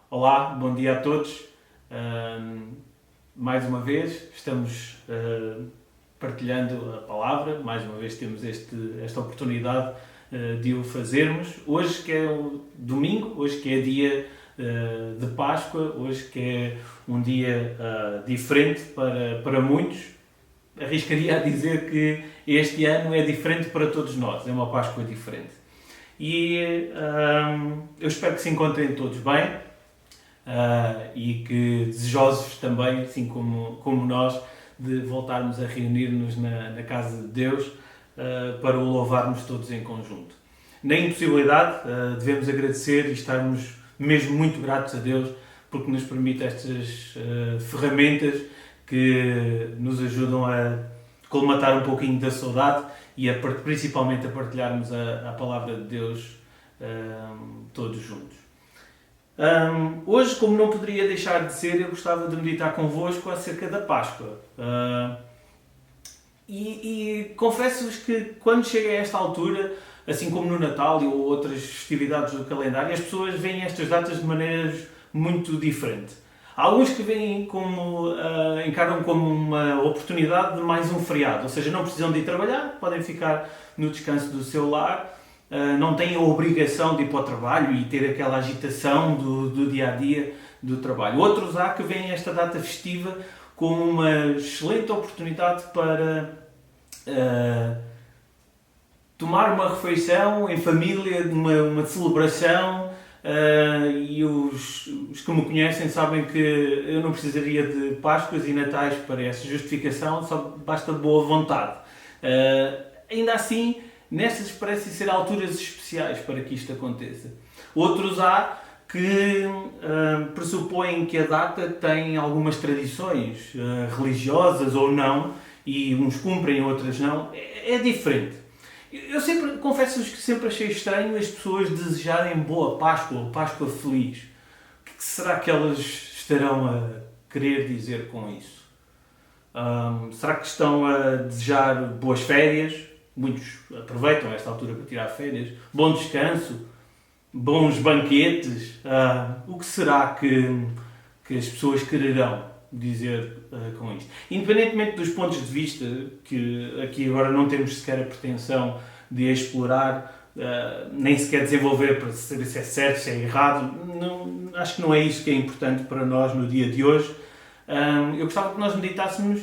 Olá, bom dia a todos. Mais uma vez estamos partilhando a palavra, mais uma vez temos esta oportunidade de o fazermos. Hoje que é o domingo, hoje que é dia de Páscoa, hoje que é um dia diferente para muitos. Arriscaria a dizer que este ano é diferente para todos nós, é uma Páscoa diferente. E eu espero que se encontrem todos bem e que desejosos também, assim como nós, de voltarmos a reunir-nos na casa de Deus para o louvarmos todos em conjunto. Na impossibilidade, devemos agradecer e estarmos mesmo muito gratos a Deus porque nos permite estas ferramentas que nos ajudam a colmatar um pouquinho da saudade e principalmente a partilharmos a palavra de Deus todos juntos. Hoje, como não poderia deixar de ser, eu gostava de meditar convosco acerca da Páscoa. E confesso-vos que quando chega a esta altura, assim como no Natal ou outras festividades do calendário, as pessoas veem estas datas de maneiras muito diferentes. Há alguns que veem encaram como uma oportunidade de mais um feriado, ou seja, não precisam de ir trabalhar, podem ficar no descanso do seu lar, não têm a obrigação de ir para o trabalho e ter aquela agitação do dia-a-dia do trabalho. Outros há que veem esta data festiva como uma excelente oportunidade para tomar uma refeição em família, uma celebração. E os que me conhecem sabem que eu não precisaria de Páscoas e Natais para essa justificação, só basta boa vontade. Ainda assim, nestas parecem ser alturas especiais para que isto aconteça. Outros há que pressupõem que a data tem algumas tradições religiosas ou não, e uns cumprem, outras não. É diferente. Eu confesso-vos que sempre achei estranho as pessoas desejarem boa Páscoa ou Páscoa feliz. O que será que elas estarão a querer dizer com isso? Será que estão a desejar boas férias? Muitos aproveitam esta altura para tirar férias. Bom descanso? Bons banquetes? O que será que as pessoas quererão dizer com isto? Independentemente dos pontos de vista, que aqui agora não temos sequer a pretensão de explorar, nem sequer desenvolver para saber se é certo, se é errado, acho que não é isso que é importante para nós no dia de hoje. Eu gostava que nós meditássemos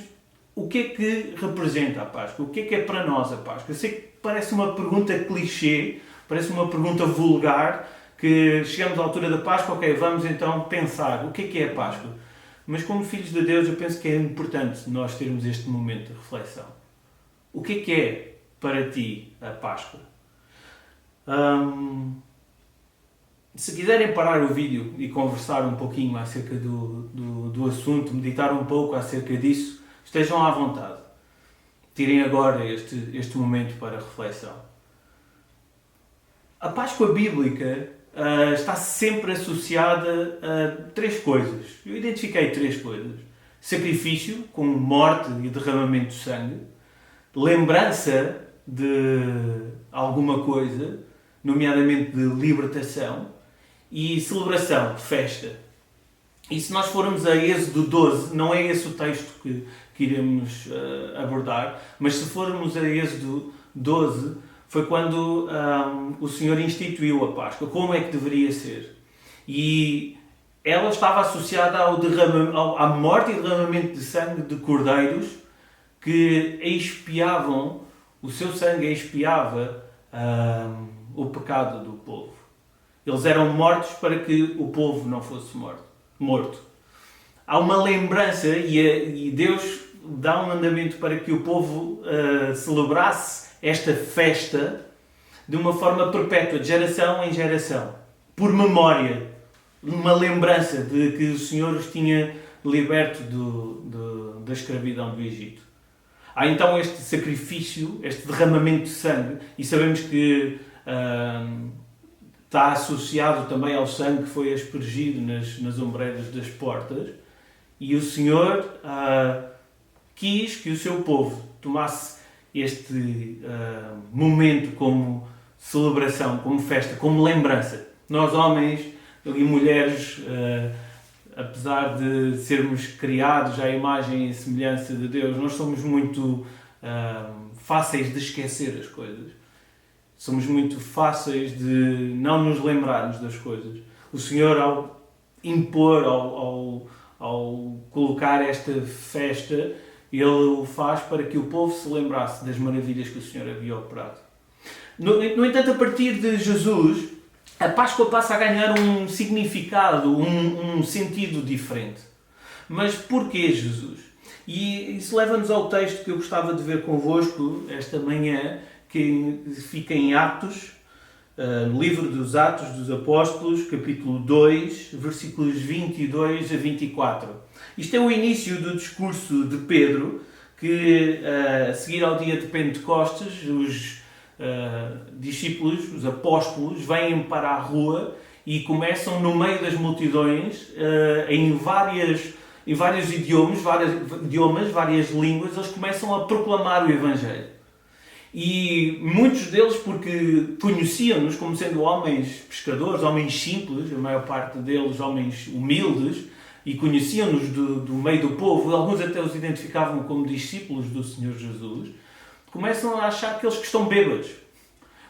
o que é que representa a Páscoa, o que é para nós a Páscoa. Eu sei que parece uma pergunta clichê, parece uma pergunta vulgar, que chegamos à altura da Páscoa, ok, vamos então pensar o que é a Páscoa. Mas como filhos de Deus, eu penso que é importante nós termos este momento de reflexão. O que é para ti a Páscoa? Se quiserem parar o vídeo e conversar um pouquinho acerca do assunto, meditar um pouco acerca disso, estejam à vontade. Tirem agora este momento para reflexão. A Páscoa bíblica está sempre associada a três coisas. Eu identifiquei três coisas. Sacrifício, com morte e derramamento de sangue. Lembrança de alguma coisa, nomeadamente de libertação. E celebração, festa. E se nós formos a Êxodo 12, não é esse o texto que iremos abordar, mas se formos a Êxodo 12, foi quando o Senhor instituiu a Páscoa, como é que deveria ser. E ela estava associada à morte e derramamento de sangue de cordeiros que expiavam, o seu sangue expiava o pecado do povo. Eles eram mortos para que o povo não fosse morto. Há uma lembrança e Deus dá um mandamento para que o povo celebrasse esta festa de uma forma perpétua, de geração em geração, por memória, uma lembrança de que o Senhor os tinha liberto da escravidão do Egito. Há então este sacrifício, este derramamento de sangue, e sabemos que está associado também ao sangue que foi aspergido nas ombreiras das portas, e o Senhor quis que o seu povo tomasse este momento como celebração, como festa, como lembrança. Nós, homens, ali mulheres, apesar de sermos criados à imagem e semelhança de Deus, nós somos muito fáceis de esquecer as coisas. Somos muito fáceis de não nos lembrarmos das coisas. O Senhor, ao impor, ao colocar esta festa, Ele o faz para que o povo se lembrasse das maravilhas que o Senhor havia operado. No entanto, a partir de Jesus, a Páscoa passa a ganhar um significado, um sentido diferente. Mas porquê Jesus? E isso leva-nos ao texto que eu gostava de ver convosco esta manhã, que fica em Atos, no livro dos Atos dos Apóstolos, capítulo 2, versículos 22 a 24. Isto é o início do discurso de Pedro, que a seguir ao dia de Pentecostes, os discípulos, os apóstolos, vêm para a rua e começam no meio das multidões, em vários idiomas, várias línguas, eles começam a proclamar o Evangelho. E muitos deles, porque conheciam-nos como sendo homens pescadores, homens simples, a maior parte deles homens humildes, e conheciam-nos do meio do povo, alguns até os identificavam como discípulos do Senhor Jesus, começam a achar que eles que estão bêbados.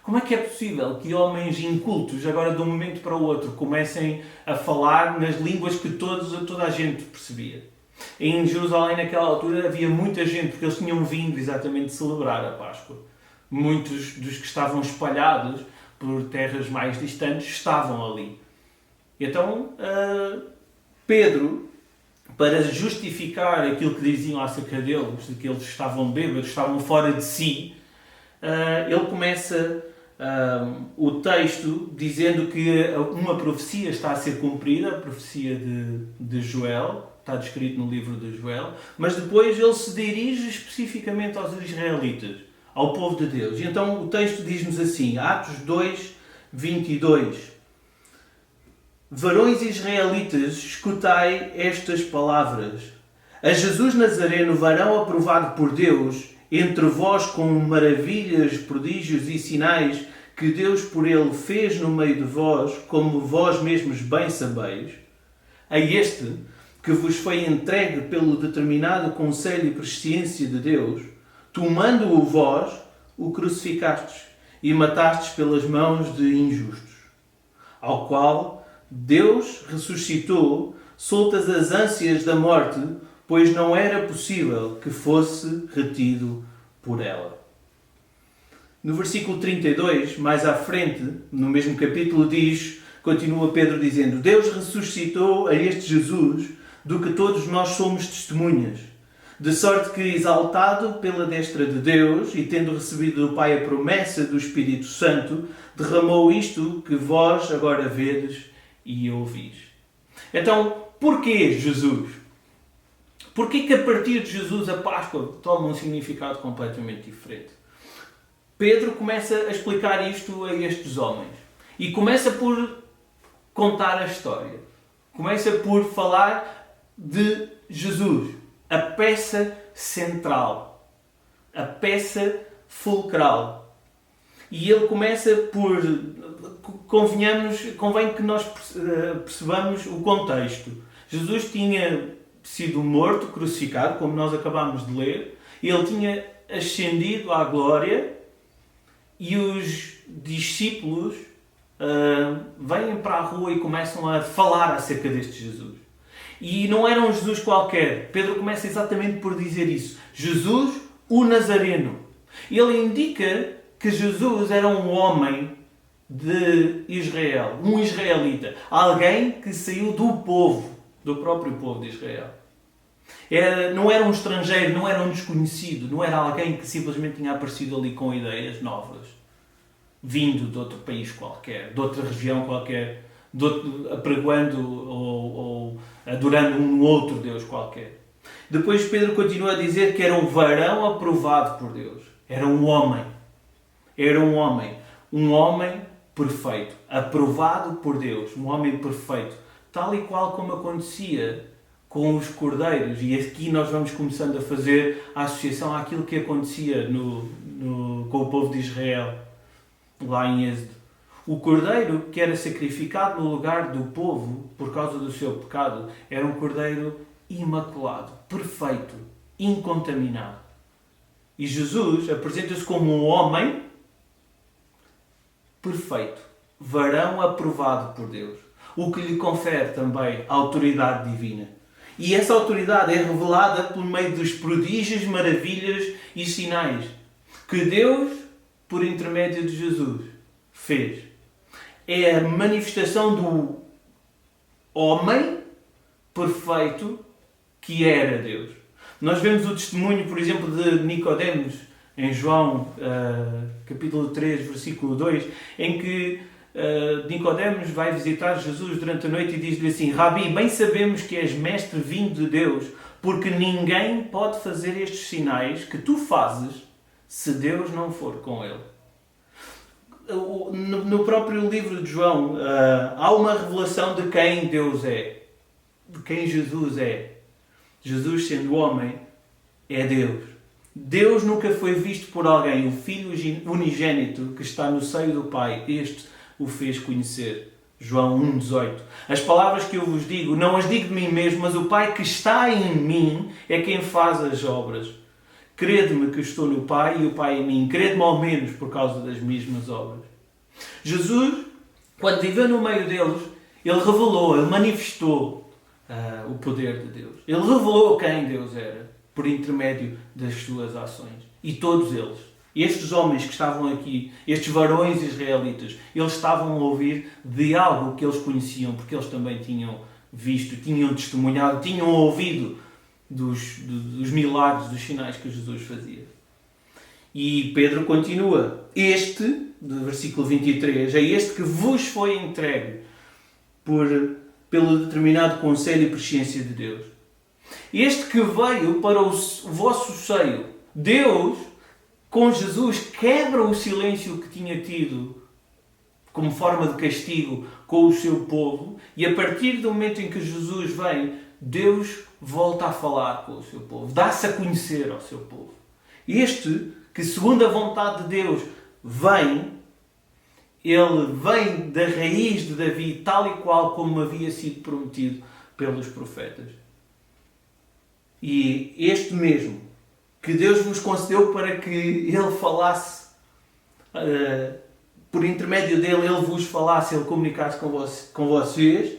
Como é que é possível que homens incultos, agora de um momento para o outro, comecem a falar nas línguas que toda a gente percebia? Em Jerusalém, naquela altura, havia muita gente, porque eles tinham vindo exatamente celebrar a Páscoa. Muitos dos que estavam espalhados por terras mais distantes estavam ali. Então, Pedro, para justificar aquilo que diziam acerca deles, de que eles estavam bêbados, estavam fora de si, ele começa o texto dizendo que uma profecia está a ser cumprida, a profecia de Joel, está descrito no livro de Joel, mas depois ele se dirige especificamente aos israelitas, ao povo de Deus. E então o texto diz-nos assim, Atos 2, 22. Varões israelitas, escutai estas palavras. A Jesus Nazareno, varão aprovado por Deus, entre vós com maravilhas, prodígios e sinais que Deus por ele fez no meio de vós, como vós mesmos bem sabeis, a este que vos foi entregue pelo determinado conselho e presciência de Deus, tomando-o vós, o crucificastes e matastes pelas mãos de injustos, ao qual Deus ressuscitou, soltas as ânsias da morte, pois não era possível que fosse retido por ela. No versículo 32, mais à frente, no mesmo capítulo, continua Pedro dizendo, Deus ressuscitou a este Jesus, do que todos nós somos testemunhas, de sorte que, exaltado pela destra de Deus e tendo recebido do Pai a promessa do Espírito Santo, derramou isto que vós agora vedes e ouvis. Então, porquê Jesus? Porquê que a partir de Jesus a Páscoa toma um significado completamente diferente? Pedro começa a explicar isto a estes homens. E começa por contar a história. Começa por falar de Jesus, a peça central, a peça fulcral. E ele começa por, convém que nós percebamos o contexto. Jesus tinha sido morto, crucificado, como nós acabámos de ler, e ele tinha ascendido à glória, e os discípulos vêm para a rua e começam a falar acerca deste Jesus. E não era um Jesus qualquer. Pedro começa exatamente por dizer isso. Jesus, o Nazareno. Ele indica que Jesus era um homem de Israel, um israelita. Alguém que saiu do povo, do próprio povo de Israel. Não era um estrangeiro, não era um desconhecido, não era alguém que simplesmente tinha aparecido ali com ideias novas, vindo de outro país qualquer, de outra região qualquer, apregoando ou adorando um outro Deus qualquer. Depois Pedro continua a dizer que era um varão aprovado por Deus. Era um homem. Era um homem. Um homem perfeito. Aprovado por Deus. Um homem perfeito. Tal e qual como acontecia com os cordeiros. E aqui nós vamos começando a fazer a associação àquilo que acontecia com o povo de Israel, lá em Êxodo. O cordeiro que era sacrificado no lugar do povo por causa do seu pecado era um cordeiro imaculado, perfeito, incontaminado. E Jesus apresenta-se como um homem perfeito, varão aprovado por Deus, o que lhe confere também a autoridade divina. E essa autoridade é revelada por meio dos prodígios, maravilhas e sinais que Deus, por intermédio de Jesus, fez. É a manifestação do homem perfeito que era Deus. Nós vemos o testemunho, por exemplo, de Nicodemos, em João, capítulo 3, versículo 2, em que Nicodemos vai visitar Jesus durante a noite e diz-lhe assim: Rabi, bem sabemos que és mestre vindo de Deus, porque ninguém pode fazer estes sinais que tu fazes se Deus não for com ele. No próprio livro de João há uma revelação de quem Deus é, de quem Jesus é. Jesus, sendo homem, é Deus. Deus nunca foi visto por alguém. O Filho unigênito que está no seio do Pai, este o fez conhecer. João 1,18. As palavras que eu vos digo, não as digo de mim mesmo, mas o Pai que está em mim é quem faz as obras. Crede-me que estou no Pai e o Pai em mim. Crede-me ao menos por causa das mesmas obras. Jesus, quando viveu no meio deles, ele revelou, ele manifestou o poder de Deus. Ele revelou quem Deus era por intermédio das suas ações. E todos eles, estes homens que estavam aqui, estes varões israelitas, eles estavam a ouvir de algo que eles conheciam, porque eles também tinham visto, tinham testemunhado, tinham ouvido dos milagres, dos sinais que Jesus fazia. E Pedro continua: este, do versículo 23, é este que vos foi entregue pelo determinado conselho e presciência de Deus. Este que veio para o vosso seio. Deus, com Jesus, quebra o silêncio que tinha tido como forma de castigo com o seu povo, e a partir do momento em que Jesus vem, Deus volta a falar com o seu povo, dá-se a conhecer ao seu povo. Este, que segundo a vontade de Deus ele vem da raiz de Davi, tal e qual como havia sido prometido pelos profetas. E este mesmo, que Deus vos concedeu para que ele falasse, por intermédio dele, ele vos falasse, ele comunicasse com vocês,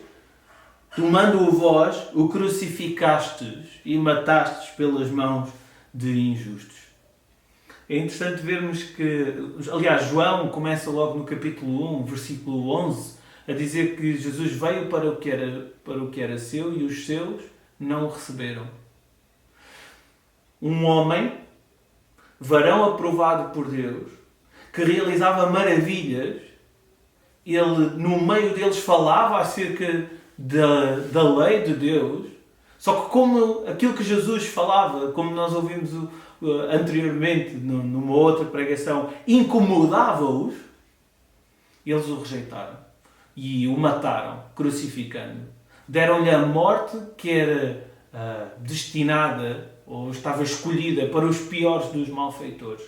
tomando-o vós, o crucificastes e matastes pelas mãos de injustos. É interessante vermos que, aliás, João começa logo no capítulo 1, versículo 11, a dizer que Jesus veio para o que era seu e os seus não o receberam. Um homem, varão aprovado por Deus, que realizava maravilhas, ele no meio deles falava acerca da lei de Deus, só que como aquilo que Jesus falava, como nós ouvimos anteriormente numa outra pregação, incomodava-os, eles o rejeitaram e o mataram, crucificando. Deram-lhe a morte que era destinada ou estava escolhida para os piores dos malfeitores.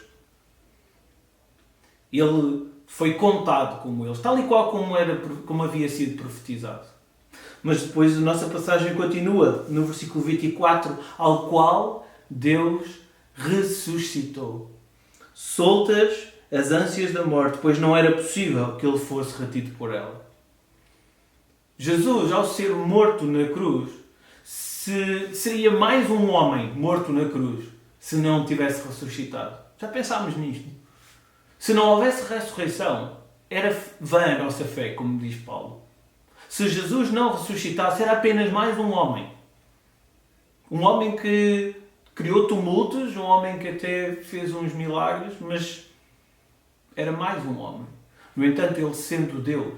Ele foi contado como eles, tal e qual como havia sido profetizado. Mas depois a nossa passagem continua no versículo 24, ao qual Deus ressuscitou. Soltas as ânsias da morte, pois não era possível que ele fosse retido por ela. Jesus, ao ser morto na cruz, seria mais um homem morto na cruz se não tivesse ressuscitado. Já pensámos nisto? Se não houvesse ressurreição, era vã a nossa fé, como diz Paulo. Se Jesus não ressuscitasse, era apenas mais um homem. Um homem que criou tumultos, um homem que até fez uns milagres, mas era mais um homem. No entanto, ele sendo Deus,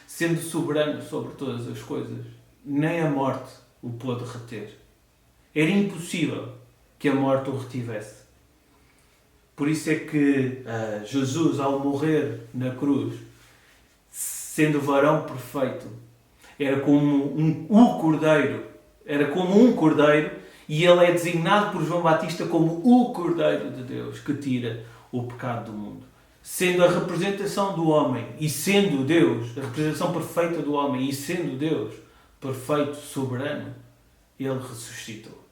sendo soberano sobre todas as coisas, nem a morte o pôde reter. Era impossível que a morte o retivesse. Por isso é que Jesus, ao morrer na cruz, sendo varão perfeito, era como um cordeiro, e ele é designado por João Batista como o Cordeiro de Deus que tira o pecado do mundo. sendo a representação do homem e sendo Deus, a representação perfeita do homem e sendo Deus, perfeito, soberano, Ele ressuscitou.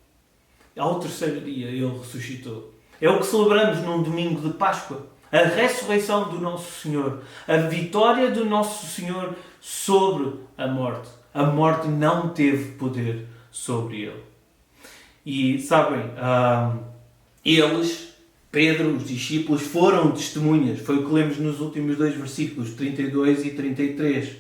Ao terceiro dia Ele ressuscitou. É o que celebramos num domingo de Páscoa. A ressurreição do nosso Senhor. A vitória do nosso Senhor sobre a morte. A morte não teve poder sobre Ele. E sabem, eles, Pedro, os discípulos, foram testemunhas. Foi o que lemos nos últimos dois versículos, 32 e 33.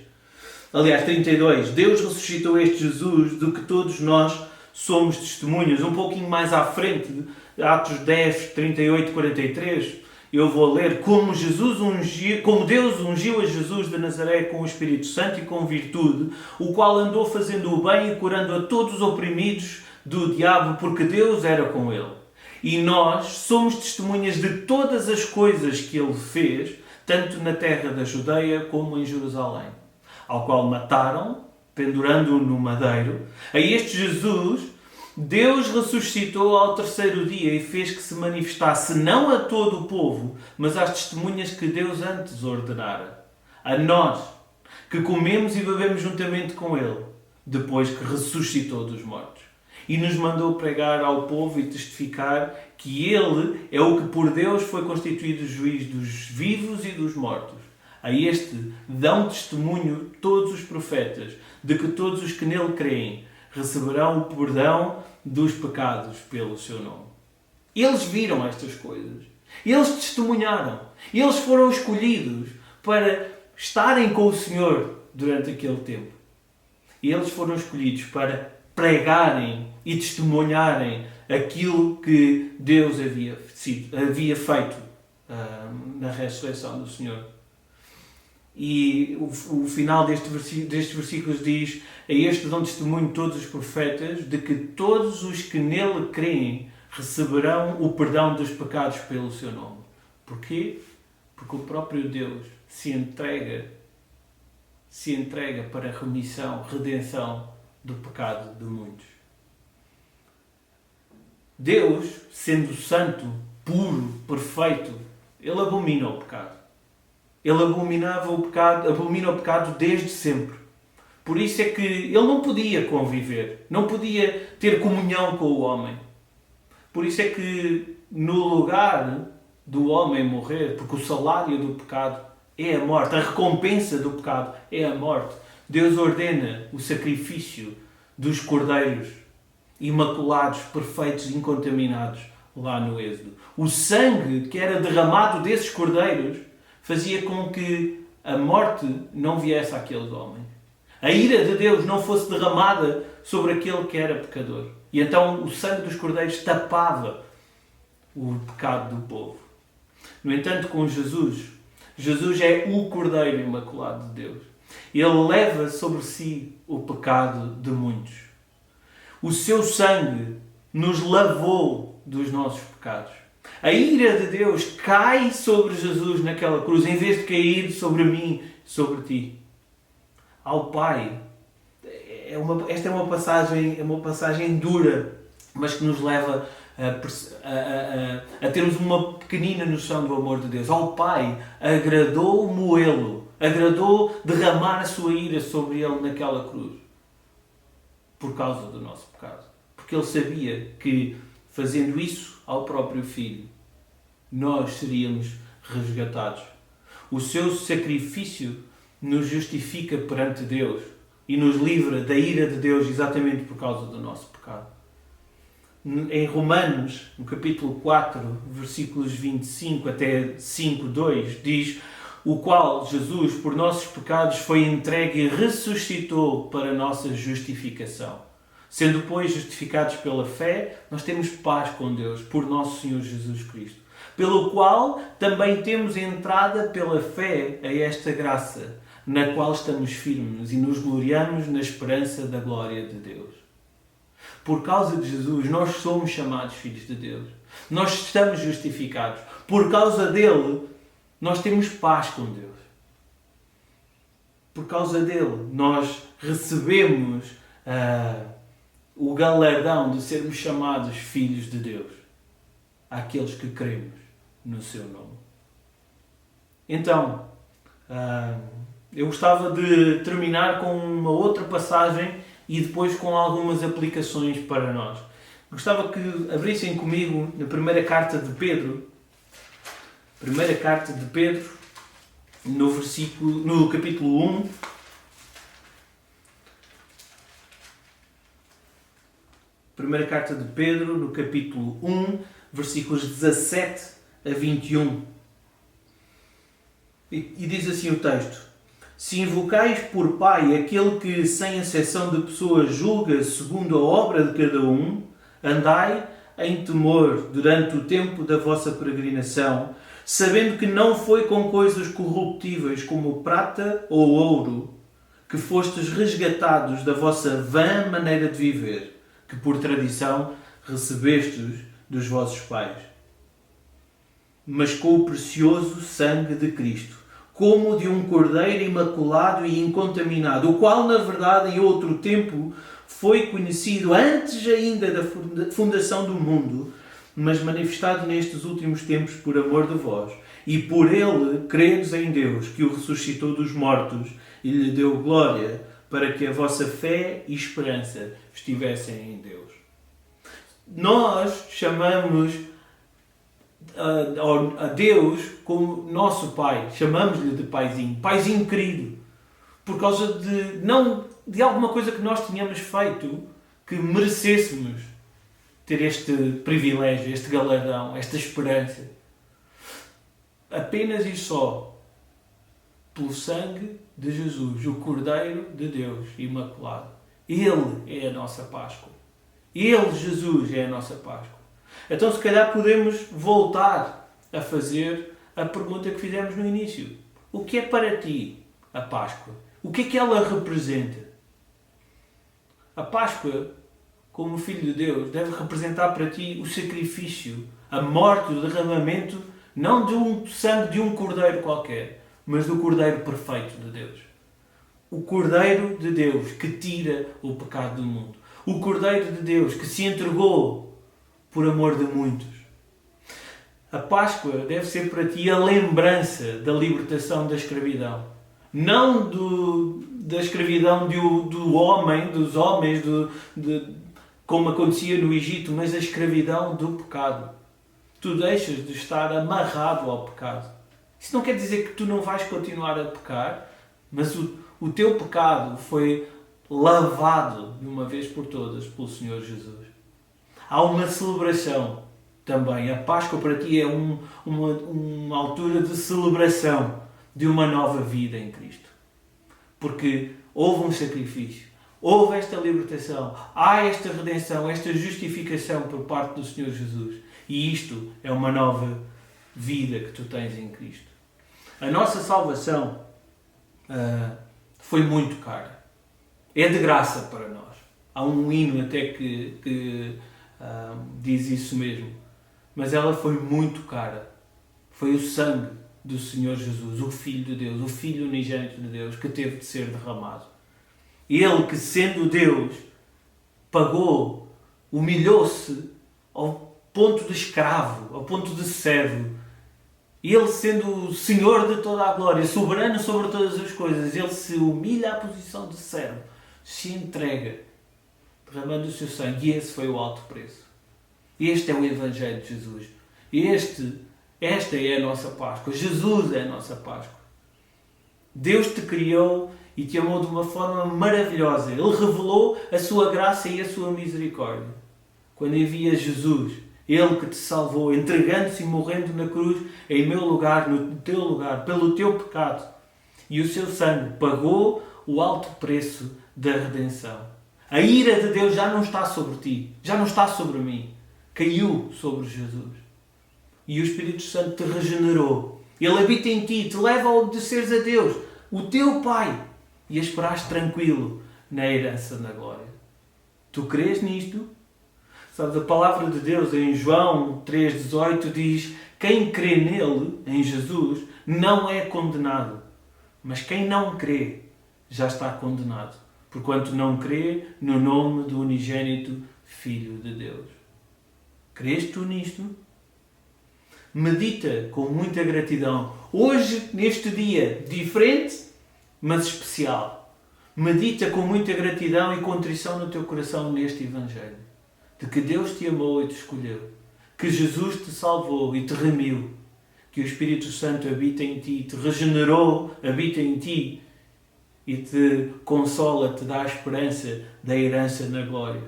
Aliás, 32. Deus ressuscitou este Jesus do que todos nós somos testemunhas. Um pouquinho mais à frente, Atos 10, 38 e 43, eu vou ler como Deus ungiu a Jesus de Nazaré com o Espírito Santo e com virtude, o qual andou fazendo o bem e curando a todos os oprimidos do diabo, porque Deus era com ele. E nós somos testemunhas de todas as coisas que ele fez, tanto na terra da Judeia como em Jerusalém, ao qual mataram, pendurando-o no madeiro. A este Jesus, Deus ressuscitou ao terceiro dia e fez que se manifestasse não a todo o povo, mas às testemunhas que Deus antes ordenara. A nós, que comemos e bebemos juntamente com ele, depois que ressuscitou dos mortos. E nos mandou pregar ao povo e testificar que ele é o que por Deus foi constituído juiz dos vivos e dos mortos. A este dão testemunho todos os profetas, de que todos os que nele creem receberão o perdão dos pecados pelo seu nome. Eles viram estas coisas. Eles testemunharam. Eles foram escolhidos para estarem com o Senhor durante aquele tempo. E eles foram escolhidos para pregarem e testemunharem aquilo que Deus havia feito na ressurreição do Senhor. E o final destes versículos diz: a este dão testemunho todos os profetas de que todos os que nele creem receberão o perdão dos pecados pelo seu nome. Porquê? Porque o próprio Deus se entrega para a redenção do pecado de muitos. Deus, sendo santo, puro, perfeito, ele abomina o pecado. Ele abomina o pecado desde sempre. Por isso é que ele não podia conviver, não podia ter comunhão com o homem. Por isso é que no lugar do homem morrer, porque o salário do pecado é a morte, a recompensa do pecado é a morte, Deus ordena o sacrifício dos cordeiros imaculados, perfeitos, incontaminados, lá no Êxodo. O sangue que era derramado desses cordeiros fazia com que a morte não viesse àqueles homens. A ira de Deus não fosse derramada sobre aquele que era pecador. E então o sangue dos cordeiros tapava o pecado do povo. No entanto, com Jesus é o Cordeiro Imaculado de Deus. Ele leva sobre si o pecado de muitos. O seu sangue nos lavou dos nossos pecados. A ira de Deus cai sobre Jesus naquela cruz, em vez de cair sobre mim, sobre ti. Ao Pai. Esta é uma passagem dura, mas que nos leva a termos uma pequenina noção do amor de Deus. Ao Pai agradou moê-lo, agradou derramar a sua ira sobre ele naquela cruz, por causa do nosso pecado. Porque ele sabia que, fazendo isso ao próprio Filho, nós seríamos resgatados. O seu sacrifício nos justifica perante Deus e nos livra da ira de Deus exatamente por causa do nosso pecado. Em Romanos, no capítulo 4, versículos 25 até 5:2, diz: o qual Jesus, por nossos pecados, foi entregue e ressuscitou para a nossa justificação. Sendo, pois, justificados pela fé, nós temos paz com Deus, por nosso Senhor Jesus Cristo, pelo qual também temos entrada pela fé a esta graça, na qual estamos firmes e nos gloriamos na esperança da glória de Deus. Por causa de Jesus, nós somos chamados filhos de Deus. Nós estamos justificados. Por causa dele, nós temos paz com Deus. Por causa dele, nós recebemos o galardão de sermos chamados filhos de Deus, àqueles que cremos no seu nome. Então, eu gostava de terminar com uma outra passagem e depois com algumas aplicações para nós. Gostava que abrissem comigo na primeira carta de Pedro. Primeira carta de Pedro, no capítulo 1. Primeira carta de Pedro, no capítulo 1, versículos 17 a 21. E diz assim o texto: Se invocais por Pai aquele que, sem exceção de pessoas, julga segundo a obra de cada um, andai em temor durante o tempo da vossa peregrinação, sabendo que não foi com coisas corruptíveis como prata ou ouro que fostes resgatados da vossa vã maneira de viver, que por tradição recebestes dos vossos pais, mas com o precioso sangue de Cristo, como de um cordeiro imaculado e incontaminado, o qual, na verdade, em outro tempo foi conhecido antes ainda da fundação do mundo, mas manifestado nestes últimos tempos por amor de vós, e por ele credes em Deus, que o ressuscitou dos mortos e lhe deu glória, para que a vossa fé e esperança estivessem em Deus. Nós chamamos a Deus como nosso Pai. Chamamos-lhe de Paizinho. Paizinho querido. Por causa não de alguma coisa que nós tínhamos feito que merecêssemos ter este privilégio, este galardão, esta esperança. Apenas e só pelo sangue de Jesus, o Cordeiro de Deus Imaculado. Ele é a nossa Páscoa. Ele, Jesus, é a nossa Páscoa. Então, se calhar, podemos voltar a fazer a pergunta que fizemos no início. O que é para ti a Páscoa? O que é que ela representa? A Páscoa, como Filho de Deus, deve representar para ti o sacrifício, a morte, o derramamento, não de um sangue de um cordeiro qualquer, mas do Cordeiro perfeito de Deus. O Cordeiro de Deus que tira o pecado do mundo. O Cordeiro de Deus que se entregou por amor de muitos. A Páscoa deve ser para ti a lembrança da libertação da escravidão. Não da escravidão do homem, dos homens, como acontecia no Egito, mas a escravidão do pecado. Tu deixas de estar amarrado ao pecado. Isso não quer dizer que tu não vais continuar a pecar, mas o teu pecado foi lavado de uma vez por todas pelo Senhor Jesus. Há uma celebração também. A Páscoa para ti é uma altura de celebração de uma nova vida em Cristo. Porque houve um sacrifício, houve esta libertação, há esta redenção, esta justificação por parte do Senhor Jesus. E isto é uma nova vida que tu tens em Cristo. A nossa salvação foi muito cara. É de graça para nós. Há um hino até que diz isso mesmo. Mas ela foi muito cara. Foi o sangue do Senhor Jesus, o Filho de Deus, o Filho unigênito de Deus, que teve de ser derramado. Ele que, sendo Deus, pagou, humilhou-se ao ponto de escravo, ao ponto de servo. Ele, sendo o Senhor de toda a glória, soberano sobre todas as coisas, ele se humilha à posição de servo, se entrega, derramando o seu sangue. E esse foi o alto preço. Este é o Evangelho de Jesus. Esta é a nossa Páscoa. Jesus é a nossa Páscoa. Deus te criou e te amou de uma forma maravilhosa. Ele revelou a sua graça e a sua misericórdia. Quando envia Jesus, Ele que te salvou, entregando-se e morrendo na cruz, em meu lugar, no teu lugar, pelo teu pecado. E o seu sangue pagou o alto preço da redenção. A ira de Deus já não está sobre ti, já não está sobre mim. Caiu sobre Jesus. E o Espírito Santo te regenerou. Ele habita em ti, te leva a obedeceres a Deus, o teu Pai, e a esperares tranquilo na herança na glória. Tu crês nisto? Sabes, a palavra de Deus em João 3,18 diz: quem crê nele, em Jesus, não é condenado. Mas quem não crê já está condenado, porquanto não crê no nome do unigênito Filho de Deus. Crês tu nisto? Medita com muita gratidão. Hoje, neste dia, diferente, mas especial. Medita com muita gratidão e contrição no teu coração neste Evangelho. De que Deus te amou e te escolheu. Que Jesus te salvou e te remiu. Que o Espírito Santo habita em ti, te regenerou, habita em ti e te consola, te dá a esperança da herança na glória.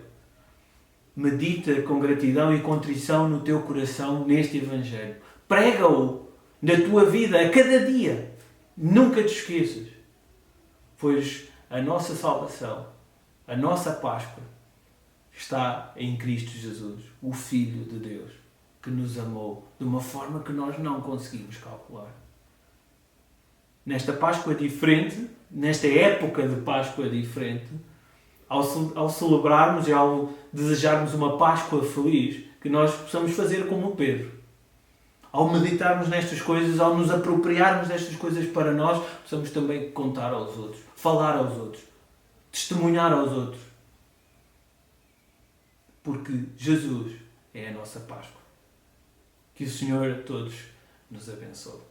Medita com gratidão e contrição no teu coração neste Evangelho. Prega-o na tua vida a cada dia. Nunca te esqueças. Pois a nossa salvação, a nossa Páscoa, está em Cristo Jesus, o Filho de Deus, que nos amou de uma forma que nós não conseguimos calcular. Nesta Páscoa diferente, nesta época de Páscoa diferente, ao celebrarmos e ao desejarmos uma Páscoa feliz, que nós possamos fazer como Pedro. Ao meditarmos nestas coisas, ao nos apropriarmos destas coisas para nós, possamos também contar aos outros, falar aos outros, testemunhar aos outros. Porque Jesus é a nossa Páscoa. Que o Senhor a todos nos abençoe.